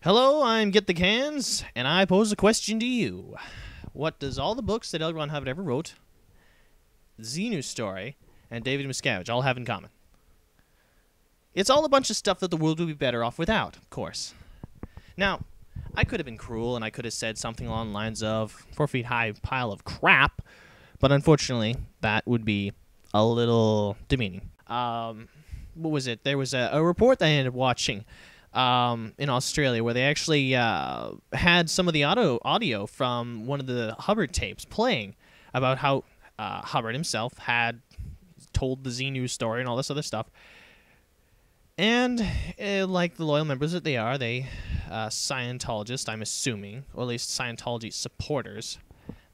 Hello, I'm Get the Cans, and I pose a question to you. What does all the books that L. Ron Hubbard ever wrote, Xenu Story, and David Miscavige all have in common? It's all a bunch of stuff that the world would be better off without, of course. Now, I could have been cruel, and I could have said something along the lines of 4 feet high pile of crap, but unfortunately, that would be a little demeaning. What was it? There was a report that I ended up watching in Australia, where they actually had some of the audio from one of the Hubbard tapes playing about how Hubbard himself had told the Xenu story and all this other stuff. And like the loyal members that they are, they Scientologists, I'm assuming, or at least Scientology supporters,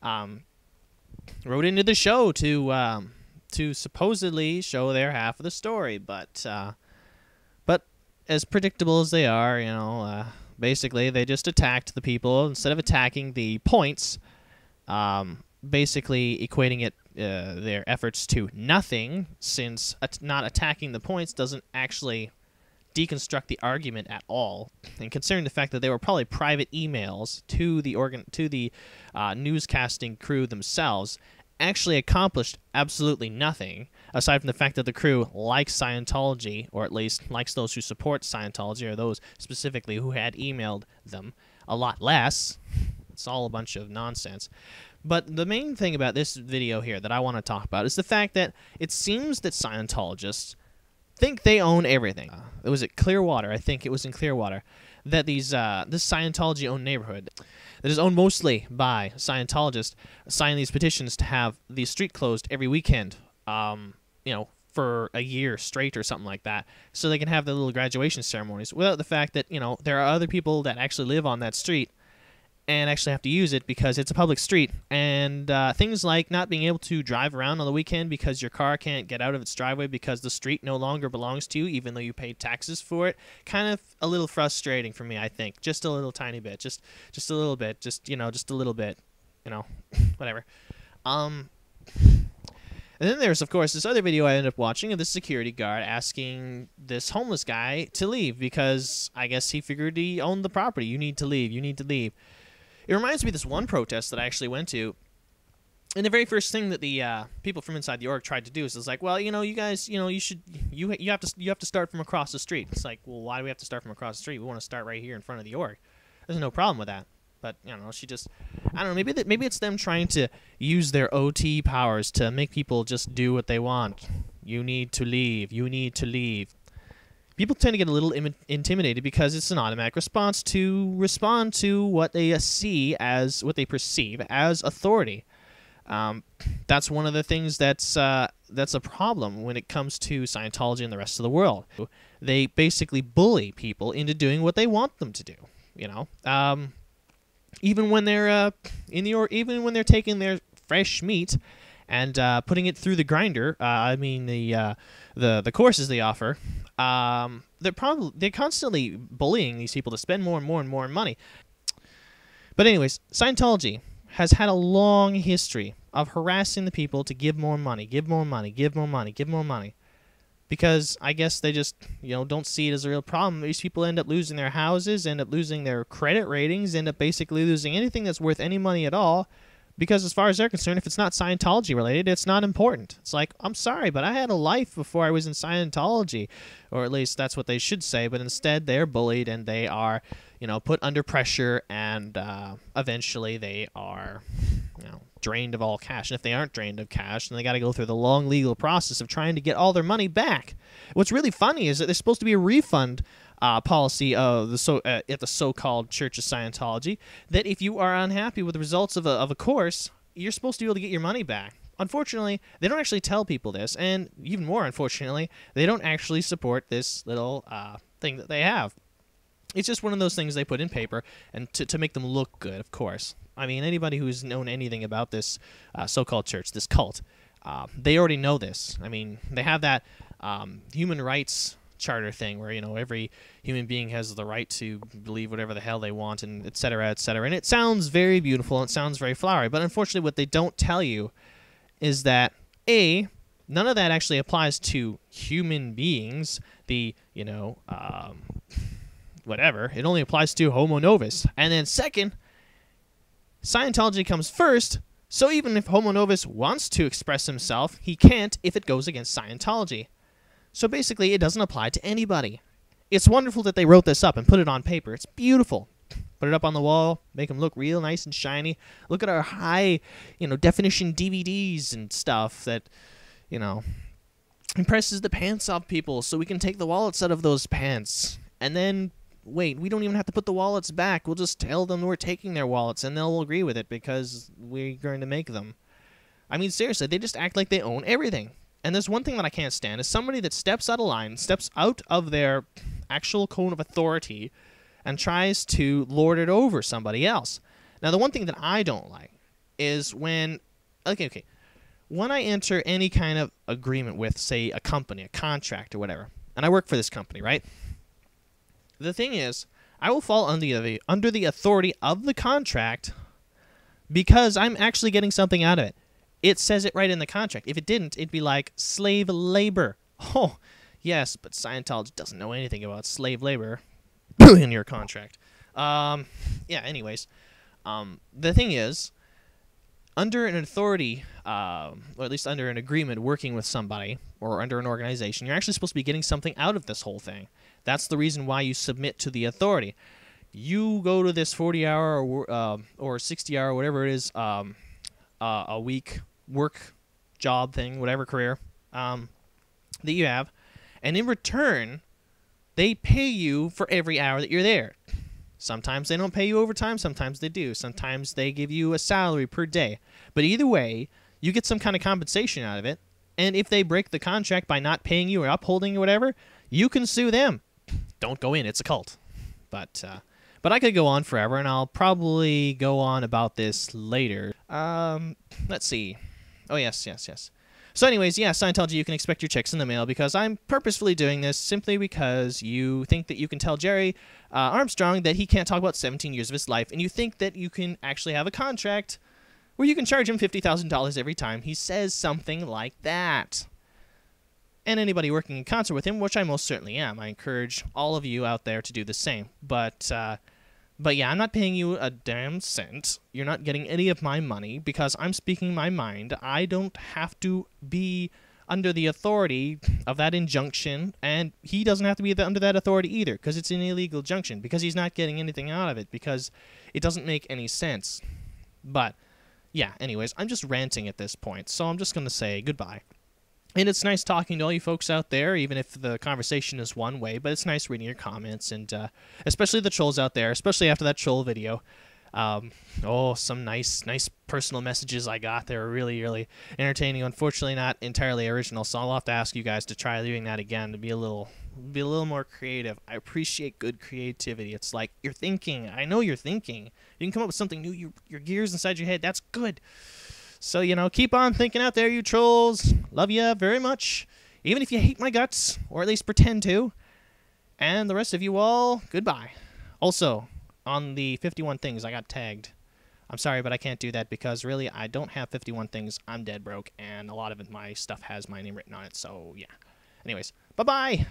wrote into the show to supposedly show their half of the story, but as predictable as they are, basically they just attacked the people instead of attacking the points, basically equating their efforts to nothing, since not attacking the points doesn't actually deconstruct the argument at all. And considering the fact that they were probably private emails to the newscasting crew themselves, actually accomplished absolutely nothing, aside from the fact that the crew likes Scientology, or at least likes those who support Scientology, or those specifically who had emailed them a lot less. It's all a bunch of nonsense. But the main thing about this video here that I want to talk about is the fact that it seems that Scientologists think they own everything. It was at Clearwater, I think it was in Clearwater, that this Scientology-owned neighborhood that is owned mostly by Scientologists sign these petitions to have the street closed every weekend, for a year straight or something like that, so they can have their little graduation ceremonies without the fact that, there are other people that actually live on that street and actually have to use it because it's a public street. And things like not being able to drive around on the weekend because your car can't get out of its driveway because the street no longer belongs to you, even though you paid taxes for it. Kind of a little frustrating for me, I think. Just a little tiny bit. Just a little bit. Just a little bit. Whatever. And then there's, of course, this other video I ended up watching of the security guard asking this homeless guy to leave because I guess he figured he owned the property. You need to leave. You need to leave. It reminds me of this one protest that I actually went to, and the very first thing that the people from inside the org tried to do is like, well, you guys, you have to start from across the street. It's like, well, why do we have to start from across the street? We want to start right here in front of the org. There's no problem with that. But she just, I don't know. Maybe it's them trying to use their OT powers to make people just do what they want. You need to leave. You need to leave. People tend to get a little intimidated because it's an automatic response to respond to what they what they perceive as authority. That's one of the things that's a problem when it comes to Scientology and the rest of the world. They basically bully people into doing what they want them to do. Even when they're even when they're taking their fresh meat and putting it through the grinder. The courses they offer. They're constantly bullying these people to spend more and more and more money. But anyways, Scientology has had a long history of harassing the people to give more money, give more money, give more money, give more money. Because I guess they just, don't see it as a real problem. These people end up losing their houses, end up losing their credit ratings, end up basically losing anything that's worth any money at all. Because as far as they're concerned, if it's not Scientology related, it's not important. It's like, I'm sorry, but I had a life before I was in Scientology. Or at least that's what they should say. But instead, they're bullied and they are, put under pressure. And eventually they are, drained of all cash. And if they aren't drained of cash, then they got to go through the long legal process of trying to get all their money back. What's really funny is that there's supposed to be a refund policy of at the so-called Church of Scientology, that if you are unhappy with the results of a course, you're supposed to be able to get your money back. Unfortunately, they don't actually tell people this, and even more unfortunately, they don't actually support this little thing that they have. It's just one of those things they put in paper and to make them look good, of course. I mean, anybody who's known anything about this so-called church, this cult, they already know this. I mean, they have that human rights charter thing where, every human being has the right to believe whatever the hell they want, and et cetera, et cetera. And it sounds very beautiful, and it sounds very flowery, but unfortunately what they don't tell you is that, A, none of that actually applies to human beings. The, whatever. It only applies to homo novus. And then second, Scientology comes first, so even if homo novus wants to express himself, he can't if it goes against Scientology. So basically, it doesn't apply to anybody. It's wonderful that they wrote this up and put it on paper. It's beautiful. Put it up on the wall, make them look real nice and shiny. Look at our high, definition DVDs and stuff that, impresses the pants off people so we can take the wallets out of those pants. And then, wait, we don't even have to put the wallets back. We'll just tell them we're taking their wallets and they'll agree with it because we're going to make them. I mean, seriously, they just act like they own everything. And there's one thing that I can't stand is somebody that steps out of line, steps out of their actual cone of authority and tries to lord it over somebody else. Now, the one thing that I don't like is when, when I enter any kind of agreement with, say, a company, a contract or whatever, and I work for this company, right? The thing is, I will fall under the authority of the contract because I'm actually getting something out of it. It says it right in the contract. If it didn't, it'd be like slave labor. Oh, yes, but Scientology doesn't know anything about slave labor in your contract. Anyways, the thing is, under an authority, or at least under an agreement working with somebody, or under an organization, you're actually supposed to be getting something out of this whole thing. That's the reason why you submit to the authority. You go to this 40-hour or 60-hour, whatever it is, a week work job thing, whatever career that you have, and in return, they pay you for every hour that you're there. Sometimes they don't pay you overtime, sometimes they do. Sometimes they give you a salary per day. But either way, you get some kind of compensation out of it, and if they break the contract by not paying you or upholding or whatever, you can sue them. Don't go in, it's a cult. But I could go on forever, and I'll probably go on about this later. Let's see. Oh, yes. So anyways, yeah, Scientology, you can expect your checks in the mail because I'm purposefully doing this simply because you think that you can tell Gerry Armstrong that he can't talk about 17 years of his life, and you think that you can actually have a contract where you can charge him $50,000 every time he says something like that. And anybody working in concert with him, which I most certainly am. I encourage all of you out there to do the same. But yeah, I'm not paying you a damn cent. You're not getting any of my money because I'm speaking my mind. I don't have to be under the authority of that injunction, and he doesn't have to be under that authority either because it's an illegal injunction, because he's not getting anything out of it, because it doesn't make any sense. But, yeah, anyways, I'm just ranting at this point, so I'm just going to say goodbye. And it's nice talking to all you folks out there, even if the conversation is one way, but it's nice reading your comments, and especially the trolls out there, especially after that troll video. Some nice personal messages I got. They were really, really entertaining. Unfortunately, not entirely original, so I'll have to ask you guys to try doing that again to be a little more creative. I appreciate good creativity. It's like you're thinking. I know you're thinking. You can come up with something new. Your gears inside your head. That's good. So, keep on thinking out there, you trolls. Love ya very much. Even if you hate my guts, or at least pretend to. And the rest of you all, goodbye. Also, on the 51 things, I got tagged. I'm sorry, but I can't do that because, really, I don't have 51 things. I'm dead broke, and a lot of my stuff has my name written on it, so, yeah. Anyways, bye-bye.